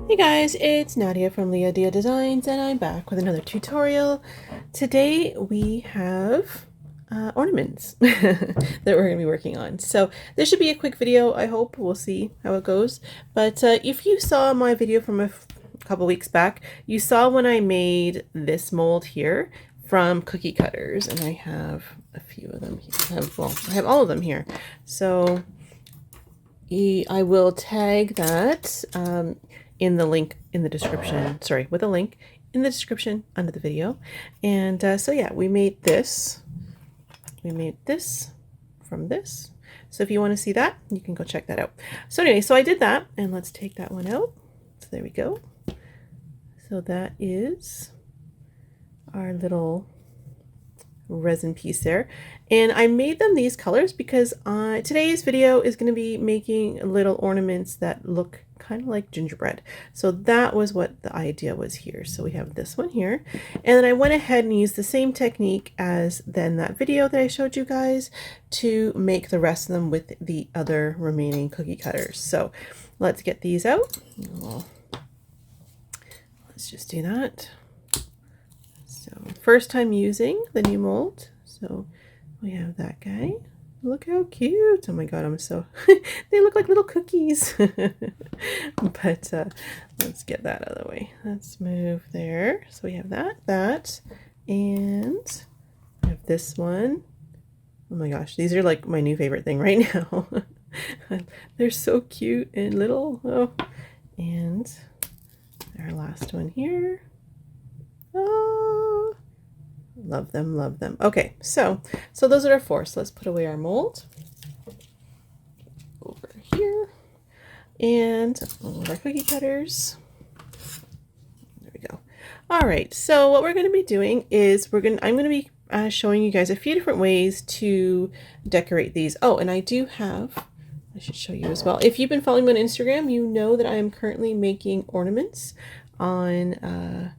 Hey guys, it's Nadia from LiaDia Designs and I'm back with another tutorial. Today we have ornaments that we're going to be working on. So this should be a quick video, I hope. We'll see how it goes. But if you saw my video from a couple weeks back, you saw when I made this mold here from cookie cutters, and I have a few of them here. I have all of them here. So I will tag that in the link in the description, with a link in the description under the video. And so yeah, we made this from this. So if you want to see that, you can go check that out. So anyway, so I did that, and let's take that one out. So there we go. So that is our little resin piece there, and I made them these colors because today's video is going to be making little ornaments that look kind of like gingerbread. So that was what the idea was here. So we have this one here, and then I went ahead and used the same technique as then that video that I showed you guys to make the rest of them with the other remaining cookie cutters. So let's get these out. Let's just do that. So first time using the new mold. So we have that guy. Look how cute. Oh my god, I'm so they look like little cookies. But let's get that out of the way. Let's move there. So we have that, and we have this one. Oh my gosh, these are like my new favorite thing right now. They're so cute and little. Oh, and our last one here. Oh, love them, love them. Okay, so those are our four. So let's put away our mold over here, and all of our cookie cutters. There we go. All right, so what we're going to be doing is I'm going to be showing you guys a few different ways to decorate these. Oh, and I should show you as well. If you've been following me on Instagram, you know that I am currently making ornaments on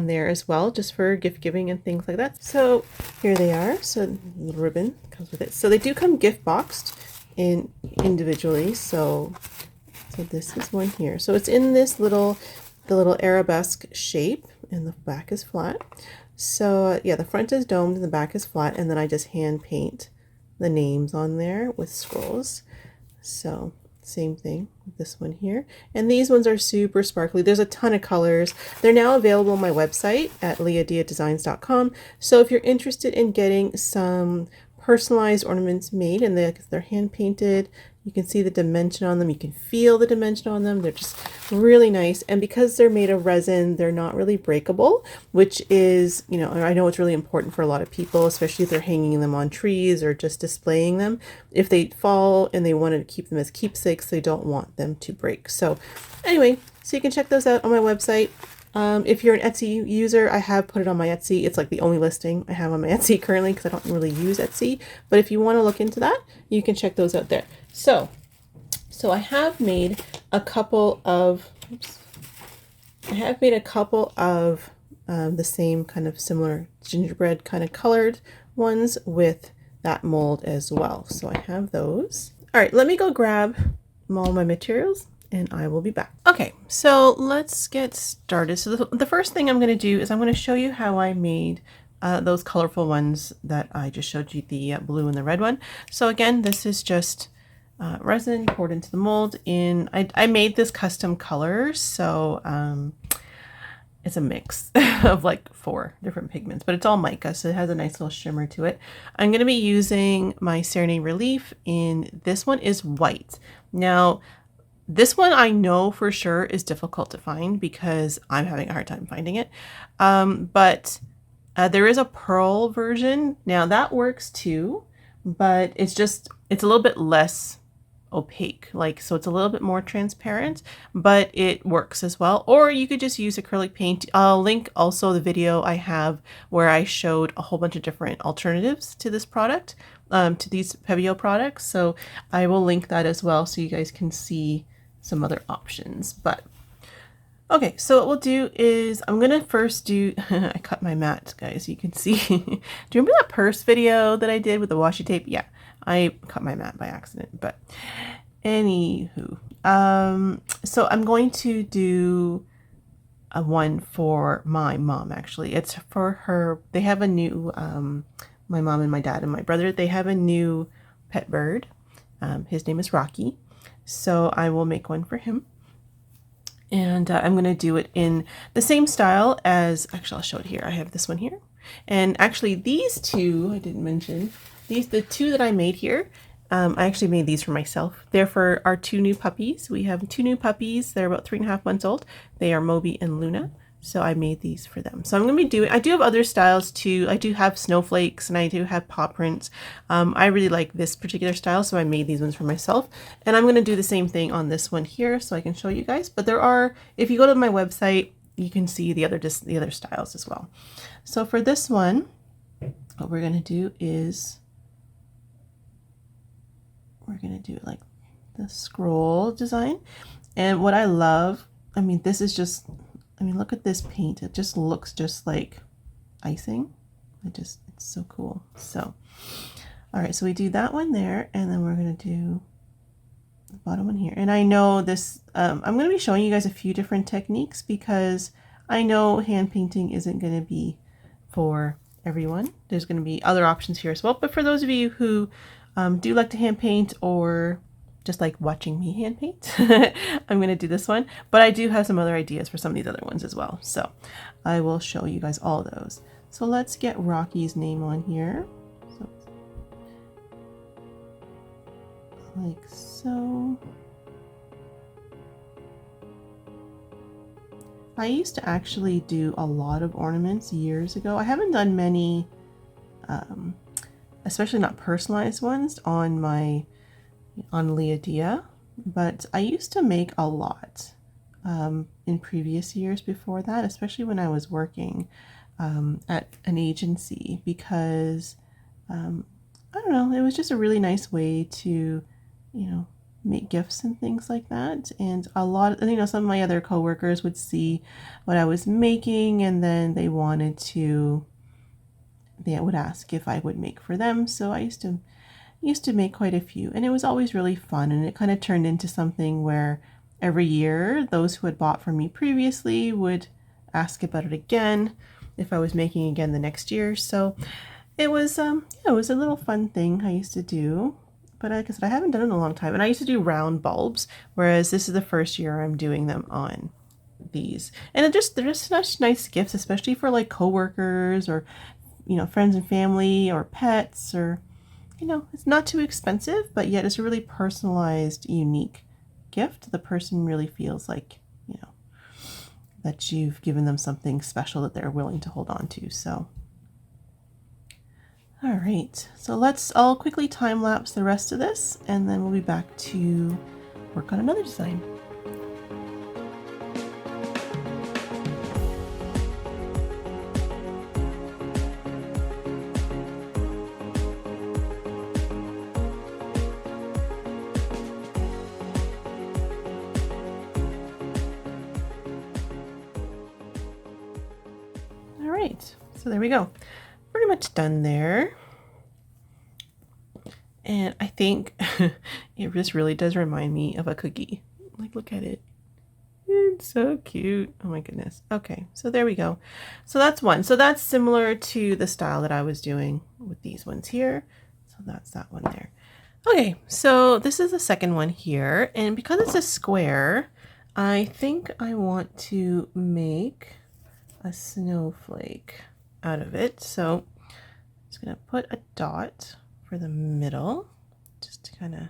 there as well, just for gift giving and things like that. So here they are. So the little ribbon comes with it. So they do come gift boxed individually. So this is one here. So it's in this the little arabesque shape, and the back is flat. So yeah, the front is domed and the back is flat, and then I just hand paint the names on there with scrolls. So same thing with this one here, and these ones are super sparkly. There's a ton of colors. They're now available on my website at liadiadesigns.com. So if you're interested in getting some personalized ornaments made, and they're hand painted, you can see the dimension on them, you can feel the dimension on them. They're just really nice, and because they're made of resin, they're not really breakable, which is, you know, I know it's really important for a lot of people, especially if they're hanging them on trees or just displaying them. If they fall and they wanted to keep them as keepsakes, they don't want them to break. So anyway, so you can check those out on my website. If you're an Etsy user, I have put it on my Etsy. It's like the only listing I have on my Etsy currently, because I don't really use Etsy. But if you want to look into that, you can check those out there. So I have made a couple of, the same kind of similar gingerbread kind of colored ones with that mold as well. So I have those. All right, let me go grab all my materials, and I will be back. Okay, so let's get started. So the first thing I'm going to do is I'm going to show you how I made those colorful ones that I just showed you, the blue and the red one. So again, this is just resin poured into the mold. I made this custom colors, so it's a mix of like 4 different pigments, but it's all mica, so it has a nice little shimmer to it. I'm going to be using my Cerne relief, and this one is white. Now, this one I know for sure is difficult to find because I'm having a hard time finding it. But there is a pearl version. Now that works too, but it's a little bit less opaque, so it's a little bit more transparent, but it works as well. Or you could just use acrylic paint. I'll link also the video I have where I showed a whole bunch of different alternatives to this product, to these Pebeo products. So I will link that as well so you guys can see some other options. But okay, so what we'll do is I'm gonna first do I cut my mat, guys, you can see. Do you remember that purse video that I did with the washi tape? Yeah, I cut my mat by accident. But Anywho, so I'm going to do a one for my mom. Actually, it's for her. They have a new my mom and my dad and my brother, they have a new pet bird. His name is Rocky, so I will make one for him. And I'm going to do it in the same style as, actually I'll show it here. I have this one here. And actually these two, I didn't mention, the two that I made here, I actually made these for myself. They're for our two new puppies. We have two new puppies. They're about 3.5 months old. They are Moby and Luna. So I made these for them. So I'm going to be doing, I do have other styles too. I do have snowflakes and I do have paw prints. I really like this particular style, so I made these ones for myself. And I'm going to do the same thing on this one here so I can show you guys. But there are, if you go to my website, you can see the other styles as well. So for this one, what we're going to do is we're going to do like the scroll design. And what I love, I mean, this is just, I mean, look at this paint. It just looks just like icing. It's so cool. So, all right, so we do that one there, and then we're going to do the bottom one here. And I know this, I'm going to be showing you guys a few different techniques because I know hand painting isn't going to be for everyone. There's going to be other options here as well. But for those of you who do like to hand paint or just like watching me hand paint, I'm going to do this one. But I do have some other ideas for some of these other ones as well. So I will show you guys all those. So let's get Rocky's name on here. So, like so. I used to actually do a lot of ornaments years ago. I haven't done many, especially not personalized ones on LiaDia, but I used to make a lot in previous years before that, especially when I was working at an agency, because I don't know, it was just a really nice way to, you know, make gifts and things like that. And a lot of, you know, some of my other coworkers would see what I was making, and then they would ask if I would make for them. So I used to make quite a few, and it was always really fun, and it kind of turned into something where every year those who had bought from me previously would ask about it again if I was making again the next year. So it was yeah, it was a little fun thing I used to do. But like I said, I haven't done it in a long time, and I used to do round bulbs, whereas this is the first year I'm doing them on these. And they're just such nice gifts, especially for like coworkers or, you know, friends and family or pets, or, you know, it's not too expensive, but yet it's a really personalized, unique gift. The person really feels like, you know, that you've given them something special that they're willing to hold on to. So, all right, so I'll quickly time lapse the rest of this, and then we'll be back to work on another design. All right, so there we go. Pretty much done there. And I think it just really does remind me of a cookie. Like, look at it. It's so cute. Oh my goodness. Okay, so there we go. So that's one. So that's similar to the style that I was doing with these ones here. So that's that one there. Okay, so this is the second one here. And because it's a square, I think I want to make a snowflake out of it. So I'm just going to put a dot for the middle, just to kind of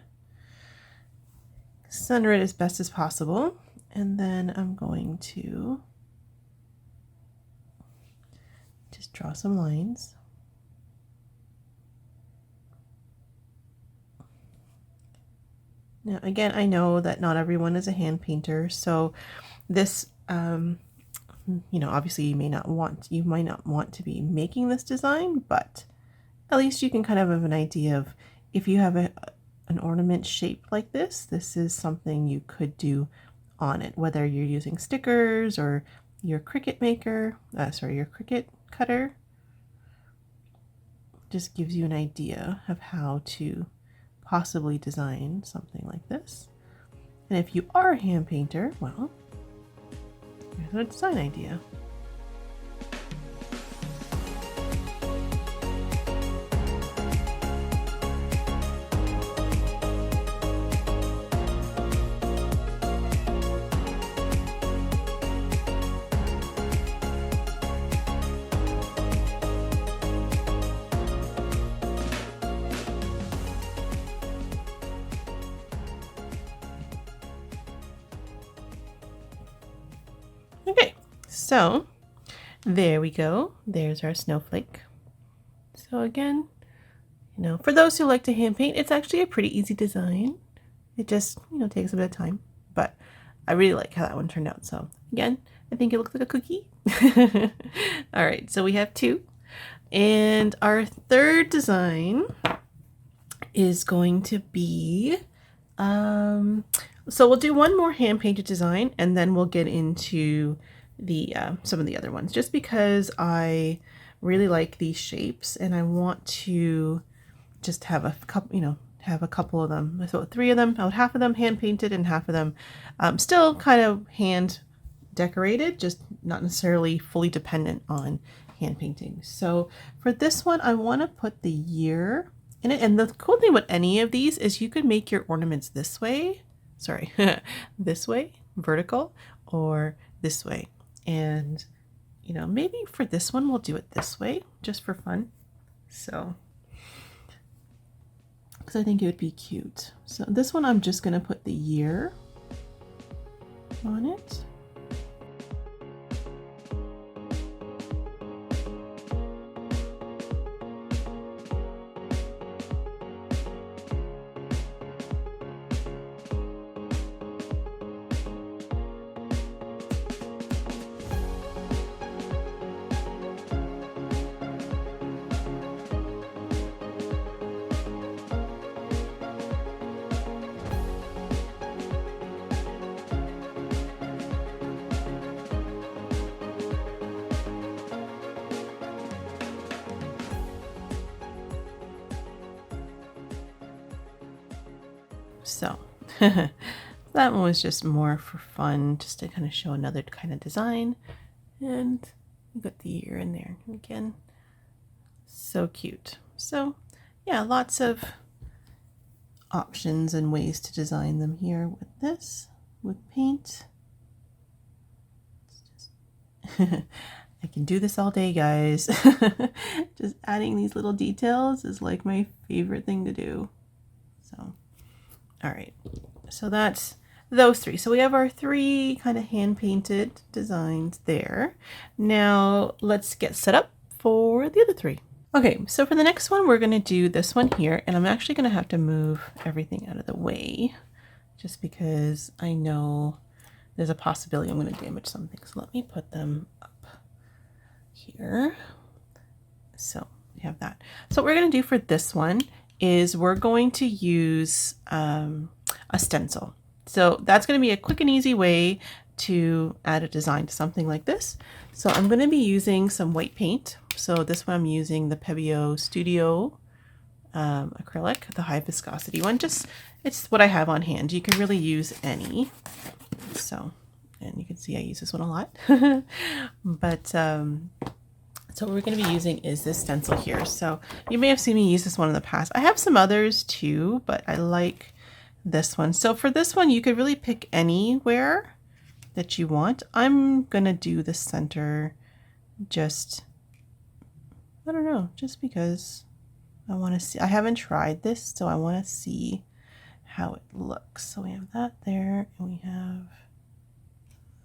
center it as best as possible. And then I'm going to just draw some lines. Now, again, I know that not everyone is a hand painter, so this, you know, obviously you might not want to be making this design, but at least you can kind of have an idea of, if you have an ornament shaped like this is something you could do on it, whether you're using stickers or your Cricut maker, your Cricut cutter. Just gives you an idea of how to possibly design something like this. And if you are a hand painter, well, here's a design idea. Okay, so there we go. There's our snowflake. So again, you know, for those who like to hand paint, it's actually a pretty easy design. It just, you know, takes a bit of time, but I really like how that one turned out. So again, I think it looks like a cookie. All right, so we have 2. And our third design is going to be, so we'll do one more hand painted design and then we'll get into the some of the other ones, just because I really like these shapes and I want to just have a couple, you know, have a couple of them. So 3 of them, about half of them hand painted and half of them still kind of hand decorated, just not necessarily fully dependent on hand painting. So for this one, I want to put the year in it. And the cool thing about any of these is you could make your ornaments this way, sorry, this way, vertical, or this way. And, you know, maybe for this one, we'll do it this way just for fun. So, because I think it would be cute. So this one, I'm just going to put the year on it. So that one was just more for fun, just to kind of show another kind of design. And we got the year in there again. So cute. So yeah, lots of options and ways to design them here with this, with paint. I can do this all day, guys. Just adding these little details is like my favorite thing to do. So, all right. So that's those 3. So we have our 3 kind of hand painted designs there. Now let's get set up for the other 3. Okay, so for the next one, we're going to do this one here, and I'm actually going to have to move everything out of the way just because I know there's a possibility I'm going to damage something. So let me put them up here. So we have that. So what we're going to do for this one is we're going to use a stencil. So that's going to be a quick and easy way to add a design to something like this. So I'm going to be using some white paint. So this one I'm using the Pebeo Studio acrylic, the high viscosity one. Just, it's what I have on hand. You can really use any. So, and you can see I use this one a lot. But so what we're going to be using is this stencil here. So you may have seen me use this one in the past. I have some others too, but I like this one. So for this one, you could really pick anywhere that you want. I'm going to do the center just, I don't know, just because I want to see. I haven't tried this, so I want to see how it looks. So we have that there, and we have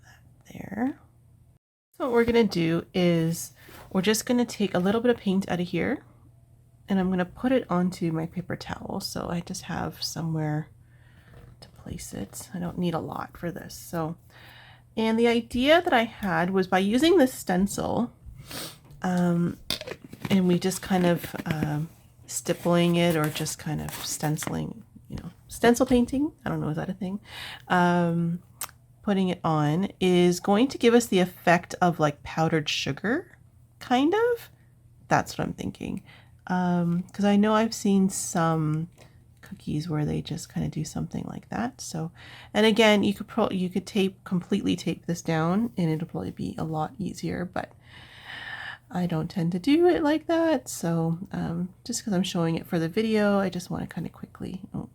that there. So what we're going to do is we're just going to take a little bit of paint out of here, and I'm going to put it onto my paper towel. So I just have somewhere to place it. I don't need a lot for this. So, and the idea that I had was by using this stencil, and we just kind of stippling it, or just kind of stenciling, you know, stencil painting. I don't know, is that a thing? Putting it on is going to give us the effect of like powdered sugar, kind of. That's what I'm thinking. Because I know I've seen some recipes where they just kind of do something like that. So, and again, you could completely tape this down and it'll probably be a lot easier, but I don't tend to do it like that. So just because I'm showing it for the video, I just want to kind of quickly, oh,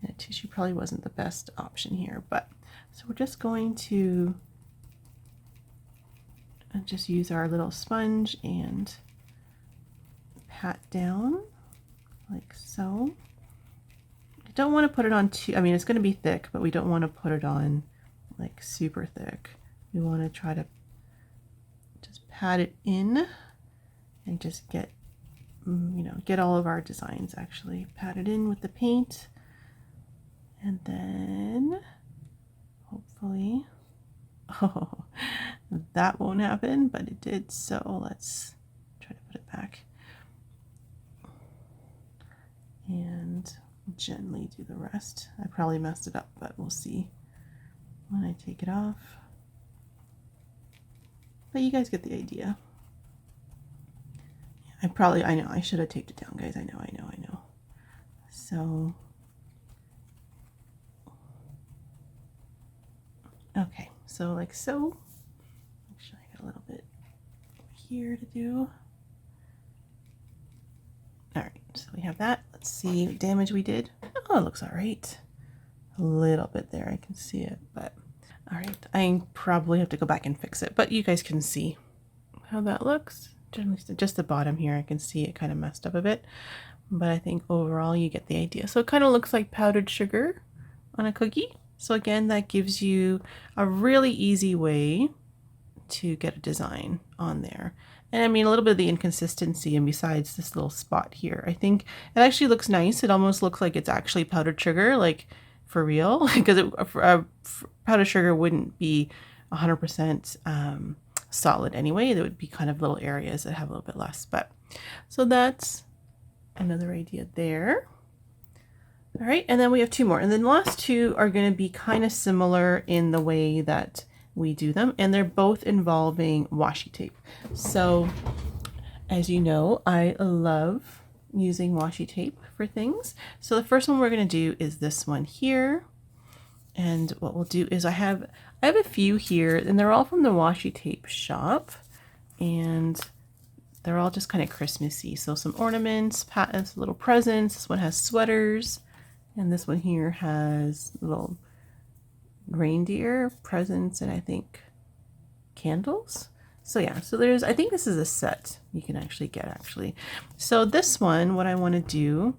and tissue probably wasn't the best option here, but so we're just going to just use our little sponge and pat down like so. I don't want to put it on too, I mean, it's going to be thick, but we don't want to put it on like super thick. We want to try to just pat it in and just get, you know, get all of our designs actually patted in with the paint. And then hopefully, oh, that won't happen, but it did. So let's try to put it back and gently do the rest. I probably messed it up, but we'll see when I take it off. But you guys get the idea. I know, I should have taped it down, guys. I know. So, okay, so like so. Actually, I got a little bit here to do. All right, so we have that. Let's see what damage we did. Oh, it looks all right. A little bit there, I can see it, but all right. I probably have to go back and fix it, but you guys can see how that looks. Generally, just the bottom here, I can see it kind of messed up a bit, but I think overall you get the idea. So it kind of looks like powdered sugar on a cookie. So again, that gives you a really easy way to get a design on there. And I mean, a little bit of the inconsistency, and besides this little spot here, I think it actually looks nice. It almost looks like it's actually powdered sugar, like for real, because powdered sugar wouldn't be 100% solid anyway. There would be kind of little areas that have a little bit less, but so that's another idea there. All right, and then we have two more, and then the last two are going to be kind of similar in the way that we do them, and they're both involving washi tape. So as you know, I love using washi tape for things. So the first one we're going to do is this one here, and what we'll do is I have a few here, and they're all from the Washi Tape shop, and they're all just kind of Christmassy. So some ornaments, patterns, little presents. This one has sweaters, and this one here has little reindeer presents, and I think candles. So yeah, so there's, I think this is a set you can actually get actually. So this one, what I want to do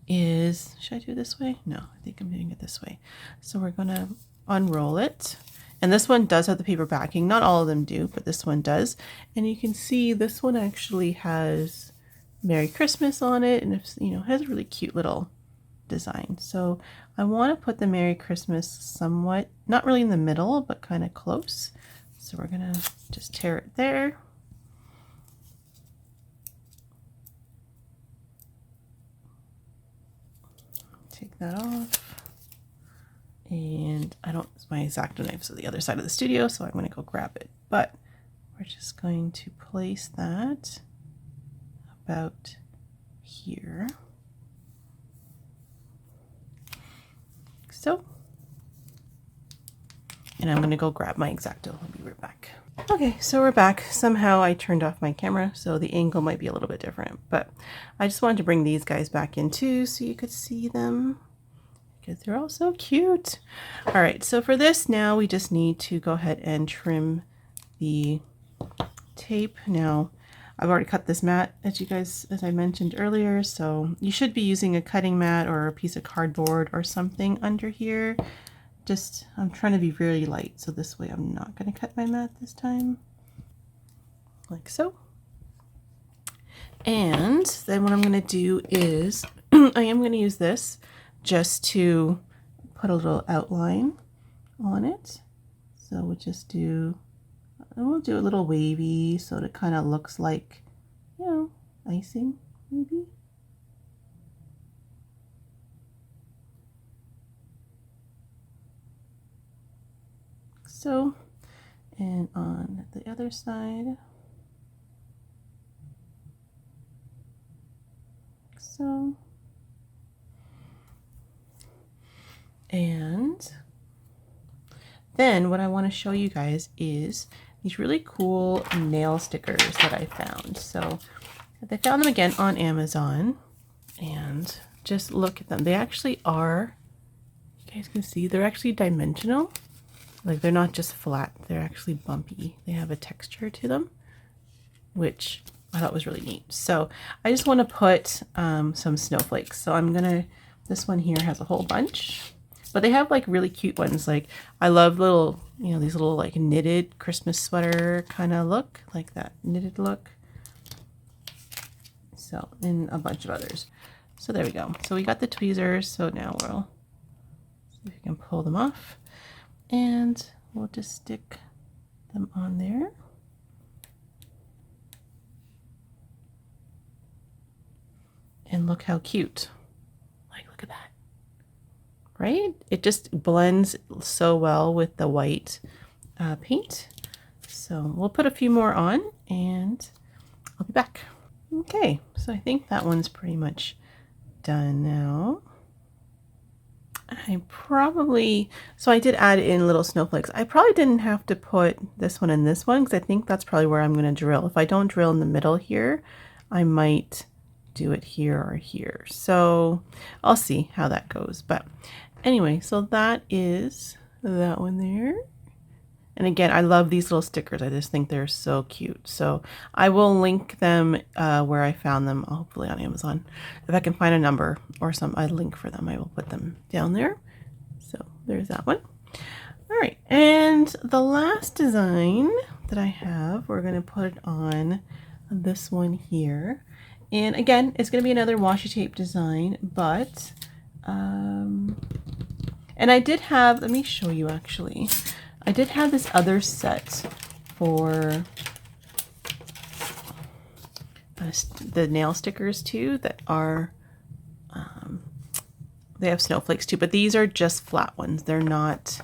is, should I do it this way? No, I think I'm doing it this way. So we're gonna unroll it, and this one does have the paper backing. Not all of them do, but this one does. And you can see this one actually has Merry Christmas on it, and it's, you know, has a really cute little design. So I want to put the Merry Christmas somewhat, not really in the middle, but kind of close. So we're gonna just tear it there. Take that off. And I don't, my X-Acto knife's at the other side of the studio, so I'm going to go grab it. But we're just going to place that about here. So, and I'm going to go grab my X-Acto. I'll be right back. Okay, so we're back. Somehow I turned off my camera, so the angle might be a little bit different, but I just wanted to bring these guys back in too so you could see them, because they're all so cute. All right, so for this now we just need to go ahead and trim the tape. Now I've already cut this mat as I mentioned earlier, so you should be using a cutting mat or a piece of cardboard or something under here. Just, I'm trying to be really light, so this way I'm not going to cut my mat this time, like so. And then what I'm going to do is I am going to use this just to put a little outline on it. So we'll just do, we'll do a little wavy so it kind of looks like, you know, icing maybe. So, and on the other side, so. And then what I want to show you guys is these really cool nail stickers that I found. So I found them again on Amazon, and just look at them. They actually are, you guys can see, they're actually dimensional. Like, they're not just flat, they're actually bumpy. They have a texture to them, which I thought was really neat. So I just want to put some snowflakes. So I'm gonna, this one here has a whole bunch, but they have like really cute ones. Like, I love little, you know, these little like knitted Christmas sweater kind of look, like that knitted look. So, and a bunch of others. So there we go. So we got the tweezers. So now we'll see if we can pull them off, and we'll just stick them on there. And look how cute. Like, look at that. Right? It just blends so well with the white paint. So we'll put a few more on and I'll be back. Okay, so I think that one's pretty much done now. So I did add in little snowflakes. I probably didn't have to put this one and this one, because I think that's probably where I'm going to drill. If I don't drill in the middle here, I might do it here or here. So I'll see how that goes. But anyway, so that is that one there. And again, I love these little stickers. I just think they're so cute. So I will link them where I found them, hopefully on Amazon. If I can find a number or a link for them, I will put them down there. So there's that one. All right, and the last design that I have, we're going to put it on this one here. And again, it's going to be another washi tape design, but, and I did have, let me show you actually. I did have this other set for the nail stickers too that are, they have snowflakes too, but these are just flat ones. They're not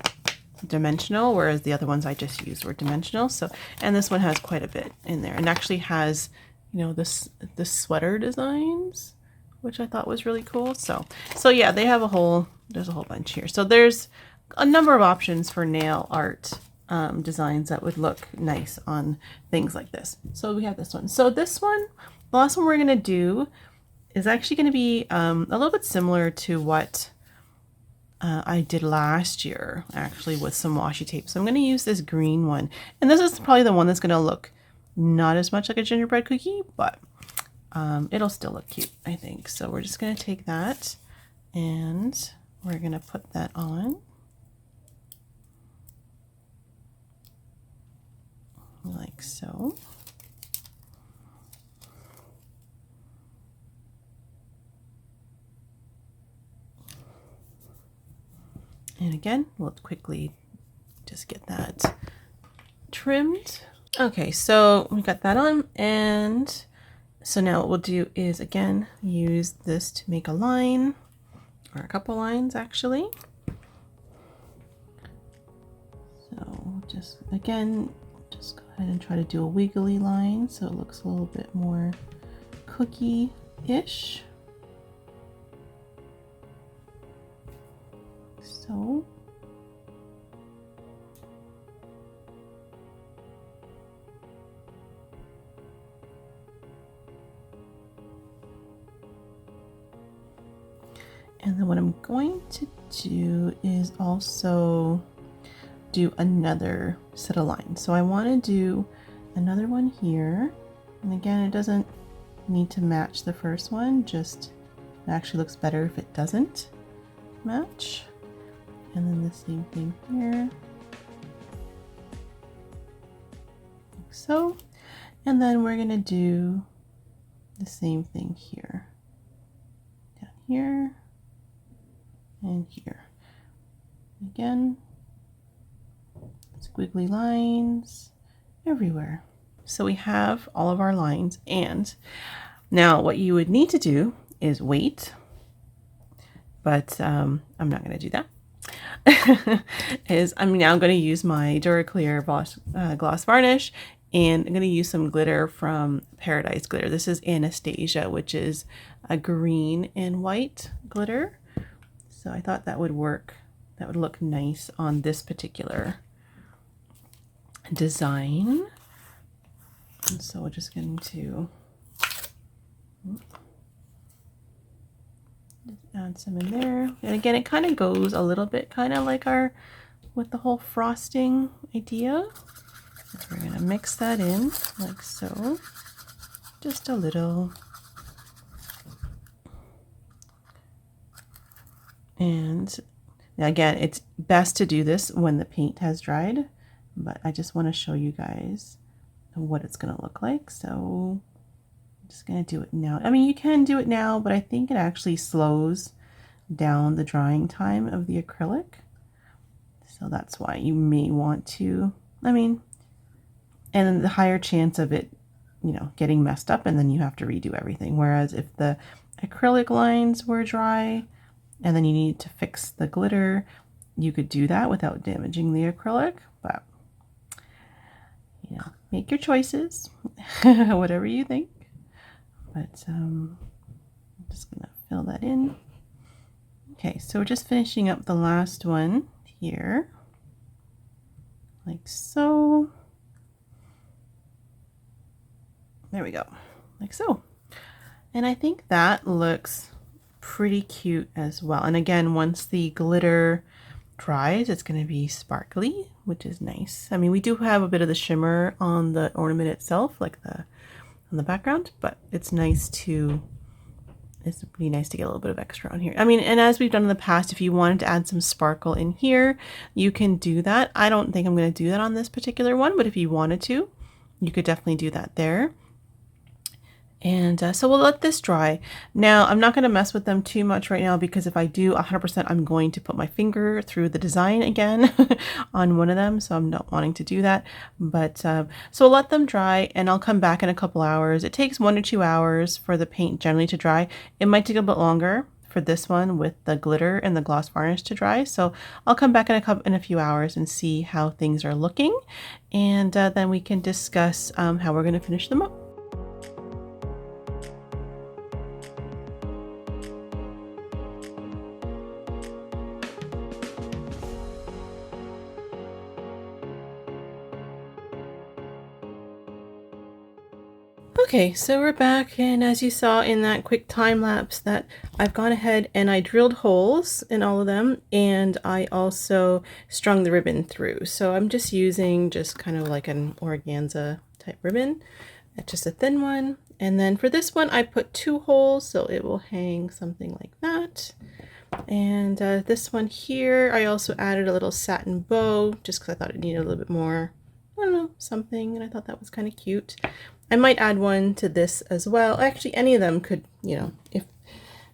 dimensional, whereas the other ones I just used were dimensional. So, and this one has quite a bit in there, and actually has, you know, the sweater designs, which I thought was really cool. So yeah, they have there's a whole bunch here. So there's a number of options for nail art designs that would look nice on things like this. So we have this one. So this one, the last one we're going to do is actually going to be a little bit similar to what I did last year, actually, with some washi tape. So I'm going to use this green one. And this is probably the one that's going to look not as much like a gingerbread cookie, but it'll still look cute, I think. So we're just going to take that and we're going to put that on. Like so. And again, we'll quickly just get that trimmed. Okay, so we got that on, and so now what we'll do is again use this to make a line, or a couple lines actually. So just again, just go ahead and try to do a wiggly line so it looks a little bit more cookie-ish. So. And then what I'm going to do is also do another set of lines. So I want to do another one here. And again, it doesn't need to match the first one, just it actually looks better if it doesn't match. And then the same thing here. Like so. And then we're going to do the same thing here. Down here and here. Again, squiggly lines everywhere. So we have all of our lines, and now what you would need to do is wait, but I'm not going to do that. I'm now going to use my Duraclear gloss varnish, and I'm going to use some glitter from Paradise Glitter. This is Anastasia, which is a green and white glitter. So I thought that would work that would look nice on this particular design. And so we're just going to just add some in there. And again, it kind of goes a little bit kind of like our, with the whole frosting idea. So we're going to mix that in like so, just a little. And again, it's best to do this when the paint has dried, but I just want to show you guys what it's going to look like. So I'm just going to do it now. I mean, you can do it now, but I think it actually slows down the drying time of the acrylic. So that's why you may want to, I mean, and the higher chance of it, you know, getting messed up and then you have to redo everything. Whereas if the acrylic lines were dry and then you need to fix the glitter, you could do that without damaging the acrylic, but you know, make your choices, whatever you think. But I'm just gonna fill that in. Okay, so we're just finishing up the last one here, like so. There we go, like so. And I think that looks pretty cute as well. And again, once the glitter dries, it's going to be sparkly, which is nice. I mean, we do have a bit of the shimmer on the ornament itself, like on the background, but it's nice to, it's pretty nice to get a little bit of extra on here. I mean, and as we've done in the past, if you wanted to add some sparkle in here, you can do that. I don't think I'm going to do that on this particular one, but if you wanted to, you could definitely do that there. And so we'll let this dry. Now, I'm not going to mess with them too much right now because if I do 100%, I'm going to put my finger through the design again on one of them. So I'm not wanting to do that. But so we'll let them dry and I'll come back in a couple hours. It takes 1 to 2 hours for the paint generally to dry. It might take a bit longer for this one with the glitter and the gloss varnish to dry. So I'll come back in a few hours and see how things are looking. And then we can discuss how we're going to finish them up. Okay, so we're back, and as you saw in that quick time lapse, that I've gone ahead and I drilled holes in all of them, and I also strung the ribbon through. So I'm just using just kind of like an organza type ribbon, just a thin one. And then for this one, I put 2 holes, so it will hang something like that. And this one here, I also added a little satin bow, just because I thought it needed a little bit more, I don't know, something, and I thought that was kind of cute. I might add one to this as well. Actually, any of them could, you know, if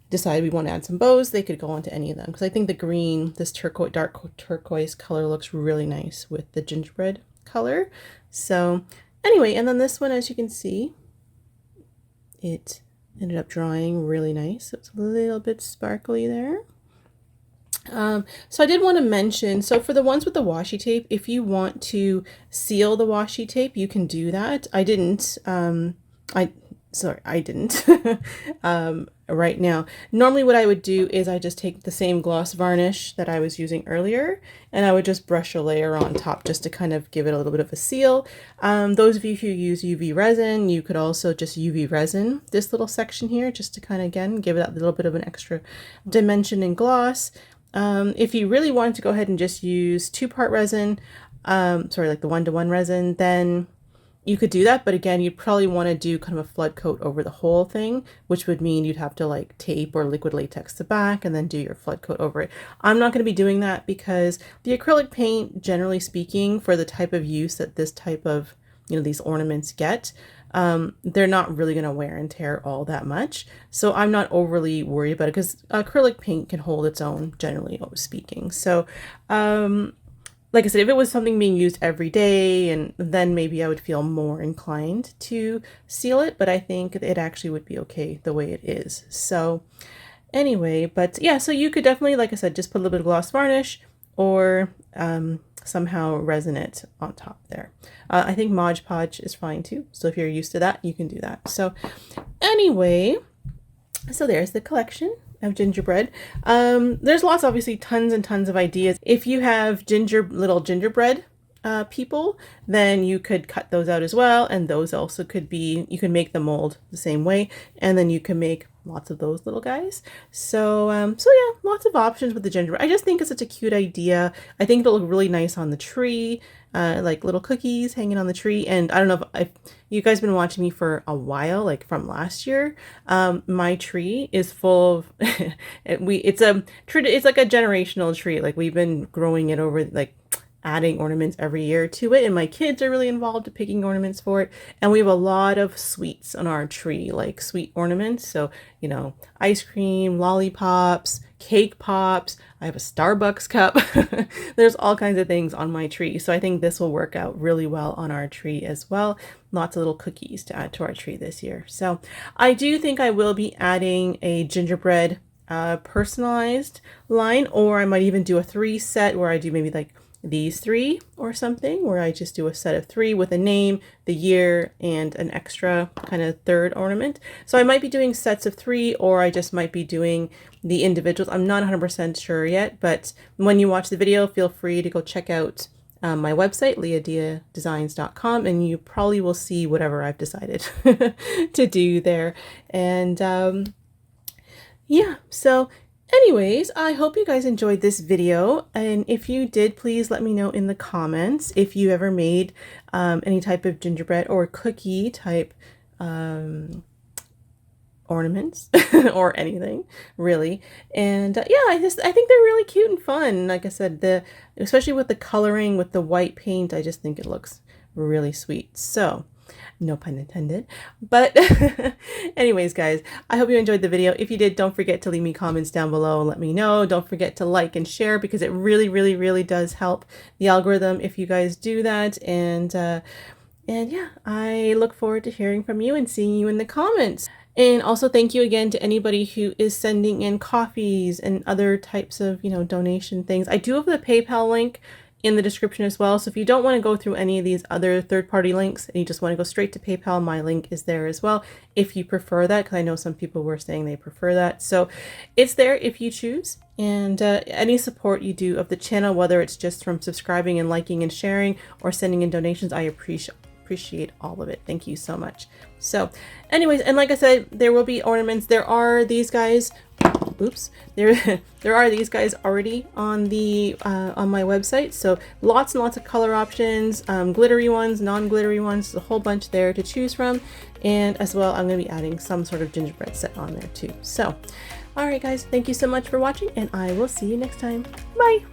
decide we want to add some bows, they could go onto any of them. Because I think the green, this turquoise, dark turquoise color looks really nice with the gingerbread color. So anyway, and then this one, as you can see, it ended up drying really nice. So it's a little bit sparkly there. So I did want to mention, so for the ones with the washi tape, if you want to seal the washi tape, you can do that. I didn't, I didn't right now. Normally what I would do is I just take the same gloss varnish that I was using earlier, and I would just brush a layer on top just to kind of give it a little bit of a seal. Those of you who use UV resin, you could also just UV resin this little section here just to kind of, again, give it that little bit of an extra dimension and gloss. If you really wanted to go ahead and just use 2-part resin, sorry, like the 1-to-1 resin, then you could do that. But again, you'd probably want to do kind of a flood coat over the whole thing, which would mean you'd have to like tape or liquid latex the back and then do your flood coat over it. I'm not going to be doing that because the acrylic paint, generally speaking, for the type of use that this type of, you know, these ornaments get, they're not really going to wear and tear all that much. So I'm not overly worried about it because acrylic paint can hold its own, generally speaking. So, like I said, if it was something being used every day, and then maybe I would feel more inclined to seal it, but I think it actually would be okay the way it is. So anyway, but yeah, so you could definitely, like I said, just put a little bit of gloss varnish or somehow resin it on top there. I think Mod Podge is fine too. So if you're used to that, you can do that. So anyway, so there's the collection. of gingerbread. There's lots, obviously, tons and tons of ideas. If you have little gingerbread people, then you could cut those out as well, and those also could be, you can make the mold the same way, and then you can make lots of those little guys. So yeah, lots of options with the gingerbread. I just think it's such a cute idea. I think it'll look really nice on the tree, like little cookies hanging on the tree. And I don't know if you guys been watching me for a while, like from last year. My tree is full of it's like a generational tree. Like we've been growing it over, like adding ornaments every year to it, and my kids are really involved in picking ornaments for it. And we have a lot of sweets on our tree, like sweet ornaments. So, you know, ice cream, lollipops, cake pops. I have a Starbucks cup. There's all kinds of things on my tree. So I think this will work out really well on our tree as well. Lots of little cookies to add to our tree this year. So I do think I will be adding a gingerbread personalized line, or I might even do a 3 set where I do maybe like these 3 or something, where I just do a set of 3 with a name, the year, and an extra kind of third ornament. So I might be doing sets of 3, or I just might be doing the individuals. I'm not 100% sure yet, but when you watch the video, feel free to go check out my website, LiaDiaDesigns.com, and you probably will see whatever I've decided to do there. And yeah, so anyways, I hope you guys enjoyed this video, and if you did, please let me know in the comments if you ever made any type of gingerbread or cookie type ornaments or anything really. And yeah, I think they're really cute and fun. Like I said, especially with the coloring with the white paint, I just think it looks really sweet. So no pun intended. But anyways, guys, I hope you enjoyed the video. If you did, don't forget to leave me comments down below and let me know. Don't forget to like and share, because it really, really, really does help the algorithm if you guys do that. And yeah, I look forward to hearing from you and seeing you in the comments. And also thank you again to anybody who is sending in coffees and other types of, you know, donation things. I do have the PayPal link in the description as well. So if you don't want to go through any of these other third-party links and you just want to go straight to PayPal, my link is there as well if you prefer that, because I know some people were saying they prefer that. So it's there if you choose. And any support you do of the channel, whether it's just from subscribing and liking and sharing or sending in donations, I appreciate all of it. Thank you so much. So anyways, and like I said, there will be ornaments. There are these guys. Oops, there are these guys already on the on my website. So lots and lots of color options, glittery ones, non-glittery ones, a whole bunch there to choose from. And as well, I'm going to be adding some sort of gingerbread set on there too. So all right, guys, thank you so much for watching, and I will see you next time. Bye.